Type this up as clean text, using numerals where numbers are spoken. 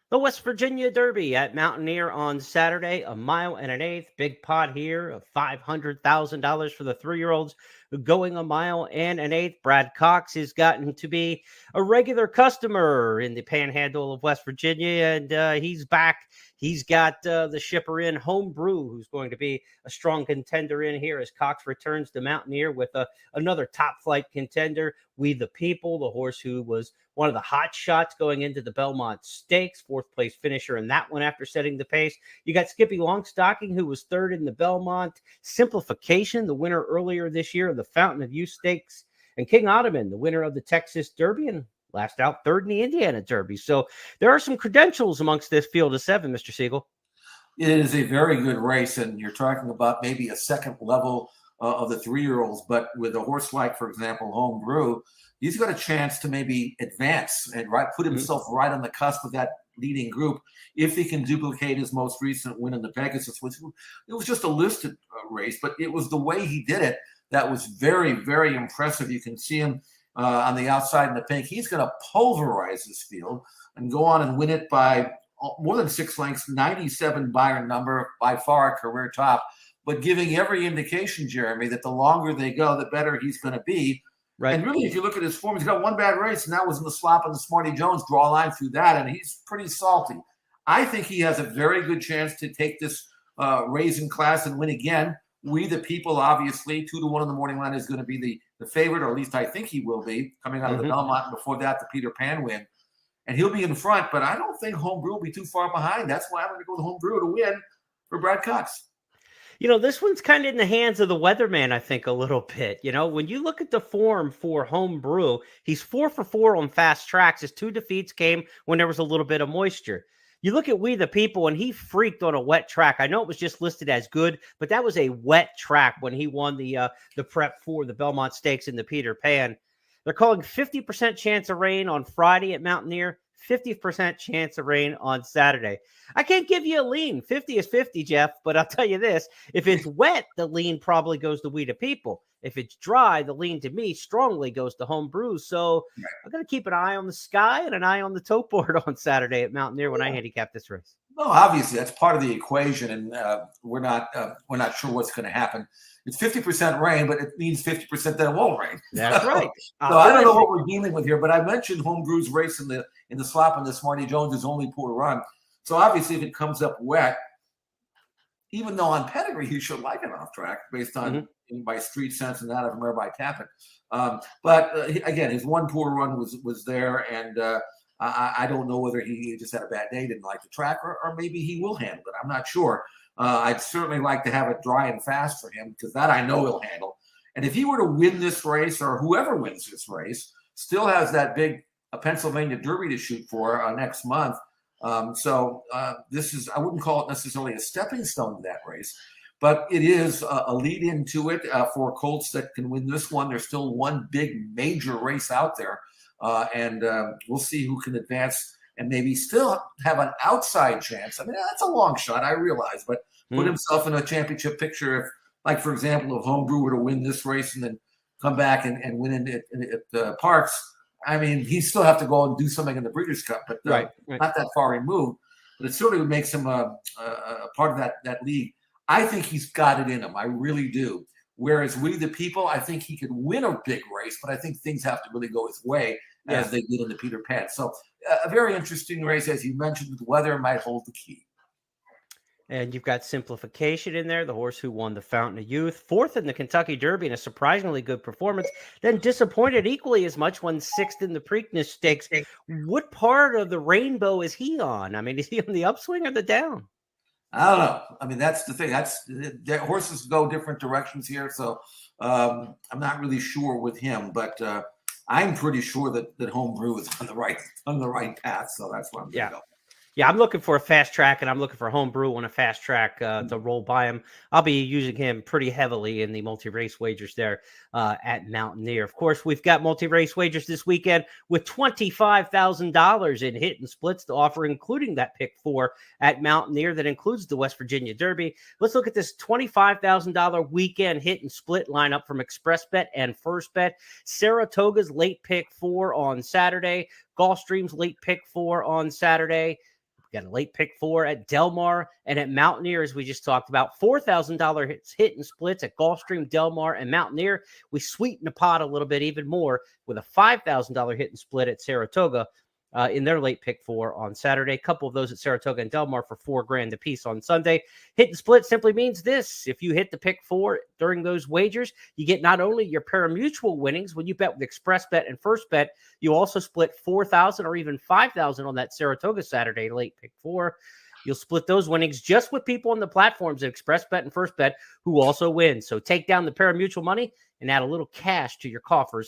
The West Virginia Derby at Mountaineer on Saturday, a mile and an eighth. Big pot here of $500,000 for the 3-year-olds going a mile and an eighth. Brad Cox has gotten to be a regular customer in the panhandle of West Virginia, and he's back. He's got the shipper in, Home Brew, who's going to be a strong contender in here as Cox returns to Mountaineer with another top flight contender. We the People, the horse who was one of the hot shots going into the Belmont Stakes, fourth place finisher in that one after setting the pace. You got Skippy Longstocking, who was third in the Belmont. Simplification, the winner earlier this year of the Fountain of Youth Stakes. And King Ottoman, the winner of the Texas Derby, and last out third in the Indiana Derby. So there are some credentials amongst this field of 7, Mr. Siegel. It is a very good race, and you're talking about maybe a second level of the 3-year-olds. But with a horse like, for example, Home Brew, he's got a chance to maybe advance and put himself right on the cusp of that leading group if he can duplicate his most recent win in the Pegasus, which it was just a listed race, but it was the way he did it that was very, very impressive. You can see him on the outside in the pink. He's going to pulverize this field and go on and win it by more than 6 lengths, 97 Byron number, by far a career top, but giving every indication, Jeremy, that the longer they go, the better he's going to be. Right. And really, if you look at his form, he's got one bad race, and that was in the slop and the Smarty Jones. Draw a line through that, and he's pretty salty. I think he has a very good chance to take this race in class and win again. We the People, obviously, 2-1 in the morning line is going to be the favorite, or at least I think he will be, coming out of the Belmont, and before that, the Peter Pan win. And he'll be in front, but I don't think Home Brew will be too far behind. That's why I'm going to go with Home Brew to win for Brad Cox. You know, this one's kind of in the hands of the weatherman, I think, a little bit. You know, when you look at the form for Home Brew, he's 4 for 4 on fast tracks. His 2 defeats came when there was a little bit of moisture. You look at We the People, and he freaked on a wet track. I know it was just listed as good, but that was a wet track when he won the prep for the Belmont Stakes in the Peter Pan. They're calling 50% chance of rain on Friday at Mountaineer, 50% chance of rain on Saturday. I can't give you a lean. 50 is 50, Jeff, but I'll tell you this. If it's wet, the lean probably goes to We the People. If it's dry, the lean to me strongly goes to Home Brew. So I'm going to keep an eye on the sky and an eye on the tote board on Saturday at Mountaineer when I handicap this race. Well, obviously, that's part of the equation, and we're not sure what's going to happen. It's 50% rain, but it means 50% that it won't rain. That's right. So I don't know what we're dealing with here, but I mentioned Home Brew's race in the slop and the Smarty Jones is only poor run. So obviously, if it comes up wet, even though on pedigree he should like it off track based on by street sense and that of him by tapping. But again, his one poor run was there, and I don't know whether he just had a bad day, didn't like the track, or maybe he will handle it. I'm not sure. I'd certainly like to have it dry and fast for him, because that I know he'll handle. And if he were to win this race, or whoever wins this race, still has that big Pennsylvania Derby to shoot for next month. This is, I wouldn't call it necessarily a stepping stone to that race, but it is a lead into it for Colts that can win this one. There's still one big major race out there. And we'll see who can advance and maybe still have an outside chance. I mean, that's a long shot, I realize, but put himself in a championship picture. If, like, for example, if Home Brew were to win this race and then come back and win it at Parks, I mean, he'd still have to go and do something in the Breeders' Cup, but not that far removed. But it certainly makes him a part of that league. I think he's got it in him. I really do. Whereas We the People, I think he could win a big race, but I think things have to really go his way as they did in the Peter Pan. So a very interesting race, as you mentioned. The weather might hold the key. And you've got Simplification in there, the horse who won the Fountain of Youth, 4th in the Kentucky Derby in a surprisingly good performance, then disappointed equally as much when 6th in the Preakness Stakes. What part of the rainbow is he on? I mean, is he on the upswing or the down? I don't know. I mean, that's the thing. Horses go different directions here, so I'm not really sure with him. But I'm pretty sure that Home Brew is on the right path. So that's what I'm going to go. Yeah, I'm looking for a fast track, and I'm looking for Home Brew on a fast track to roll by him. I'll be using him pretty heavily in the multi-race wagers there at Mountaineer. Of course, we've got multi-race wagers this weekend with $25,000 in hit and splits to offer, including that pick 4 at Mountaineer that includes the West Virginia Derby. Let's look at this $25,000 weekend hit and split lineup from ExpressBet and First Bet. Saratoga's late pick 4 on Saturday. Gulfstream's late pick 4 on Saturday. We got a late pick 4 at Del Mar and at Mountaineer, as we just talked about. $4,000 hit and splits at Gulfstream, Del Mar, and Mountaineer. We sweeten the pot a little bit even more with a $5,000 hit and split at Saratoga in their late pick 4 on Saturday. A couple of those at Saratoga and Del Mar for $4,000 a piece on Sunday. Hit and split simply means this: if you hit the pick 4 during those wagers, you get not only your pari-mutuel winnings when you bet with Express Bet and First Bet, you also split $4,000 or even $5,000 on that Saratoga Saturday late pick 4. You'll split those winnings just with people on the platforms at Express Bet and First Bet who also win. So take down the pari-mutuel money and add a little cash to your coffers